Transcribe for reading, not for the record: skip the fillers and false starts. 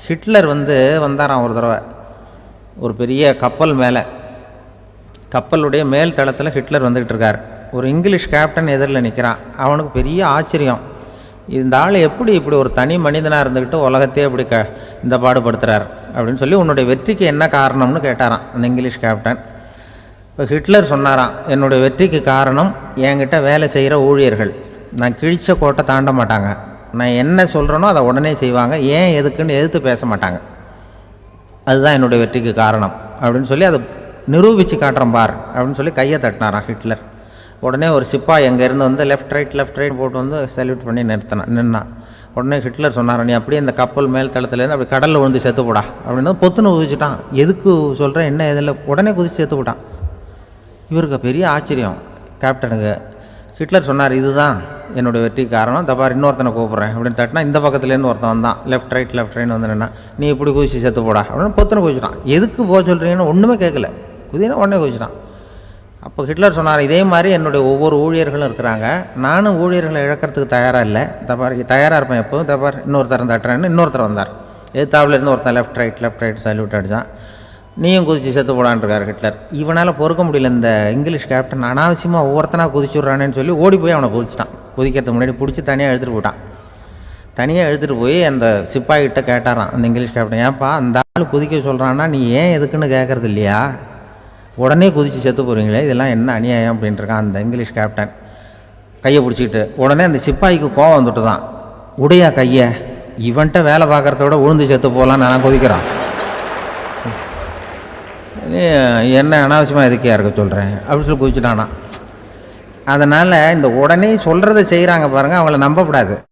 Hitler வந்தாராம் ஒரு தடவை. ஒரு பெரிய கப்பல் மேலே, கப்பலுடைய மேல் தளத்தில் ஹிட்லர் வந்துக்கிட்டு இருக்கார். ஒரு இங்கிலீஷ் கேப்டன் எதிரில் நிற்கிறான். அவனுக்கு பெரிய ஆச்சரியம், இந்த ஆள் எப்படி இப்படி ஒரு தனி மனிதனாக இருந்துக்கிட்டு உலகத்தையே இப்படி இந்த பாடுபடுத்துகிறார் அப்படின்னு சொல்லி, உன்னுடைய வெற்றிக்கு என்ன காரணம்னு கேட்டாராம் அந்த இங்கிலீஷ் கேப்டன். இப்போ ஹிட்லர் சொன்னாராம், என்னுடைய வெற்றிக்கு காரணம் என்கிட்ட வேலை செய்கிற ஊழியர்கள். நான் கிழிச்ச கோட்டை தாண்ட மாட்டாங்க, நான் என்ன சொல்கிறேனோ அதை உடனே செய்வாங்க, ஏன் எதுக்குன்னு எதிர்த்து பேச மாட்டாங்க, அதுதான் என்னுடைய வெற்றிக்கு காரணம் அப்படின்னு சொல்லி அதை நிரூபித்து காட்டுறோம் பார் அப்படின்னு சொல்லி கையை தட்டினாராம் ஹிட்லர். உடனே ஒரு சிப்பாய் அங்கேருந்து லெஃப்ட் ரைட் போட்டு சல்யூட் பண்ணி நின்னான். உடனே ஹிட்லர் சொன்னார், நீ அப்படியே இந்த கப்பல் மேல் தளத்துலேருந்து அப்படி கடலில் விழுந்து செத்து போடா அப்படின்னு பொத்துன்னு குதிச்சுட்டான். எதுக்கு சொல்கிறேன் என்ன இதில், உடனே குதிச்சு செத்து போட்டான். இவருக்கு பெரிய ஆச்சரியம் கேப்டனுக்கு. ஹிட்லர் சொன்னார், இதுதான் என்னுடைய வெற்றிக்கு காரணம், தப்பார் இன்னொருத்தனை கூப்பிட்றேன் அப்படின்னு தட்டினா, இந்த பக்கத்துலேருந்து ஒருத்தன் வந்தான், லெஃப்ட் ரைட் நின்னா, நீ இப்படி குதிச்சு செத்து போடா அப்படின்னு பொத்துன்னு குதிச்சுட்டான். எதுக்கு போக சொல்கிறீங்கன்னு ஒன்றுமே கேட்கல, குதினா உடனே குதிச்சுட்டான். அப்போ ஹிட்லர் சொன்னார், இதே மாதிரி என்னுடைய ஒவ்வொரு ஊழியர்களும் இருக்கிறாங்க, நானும் ஊழியர்களை இழக்கிறதுக்கு தயாராக இல்லை, தப்பார் தயாராக இருப்பேன் எப்போதும், தப்பார் இன்னொருத்தர் தட்டுறேன்னு இன்னொருத்தர் வந்தார். எதிர்த்தாப்புலேருந்து ஒருத்தன் லெஃப்ட் ரைட் சல்யூட் அடித்தான். நீயும் குதிச்சு செத்து போடான்ருக்கார் ஹிட்லர். இவனால் பொறுக்க முடியல, இந்த இங்கிலீஷ் கேப்டன் அனாவசியமாக ஒவ்வொருத்தனாக குதிச்சுட்றானேன்னு சொல்லி ஓடி போய் அவனை குதிச்சிட்டான். குதிக்கிறதுக்கு முன்னாடி பிடிச்சி தனியாக எடுத்துகிட்டு போட்டான். தனியாக எடுத்துகிட்டு போய் அந்த சிப்பாய்கிட்ட கேட்டாரான் அந்த இங்கிலீஷ் கேப்டன், ஏன்ப்பா அந்த ஆள் குதிக்க சொல்கிறான்னா நீ ஏன் எதுக்குன்னு கேட்குறது இல்லையா, உடனே குதித்து செத்து போகிறீங்களே, இதெல்லாம் என்ன அநியாயம் அப்படின்ட்டுருக்கான் அந்த இங்கிலீஷ் கேப்டன் கையை பிடிச்சிக்கிட்டு. உடனே அந்த சிப்பாய்க்கு கோவம் வந்துட்டு தான், உடையா கையை, இவன்ட்ட வேலை பார்க்குறத விட உழுந்து செத்து போகலான்னு நான் குதிக்கிறான், என்ன அனாவசியமாக எதுக்கே இருக்க சொல்கிறேன் அப்படின்னு சொல்லி குதிச்சுட்டானா. அதனால் இந்த உடனே சொல்கிறத செய்கிறாங்க பாருங்கள், அவங்கள நம்பக்கூடாது.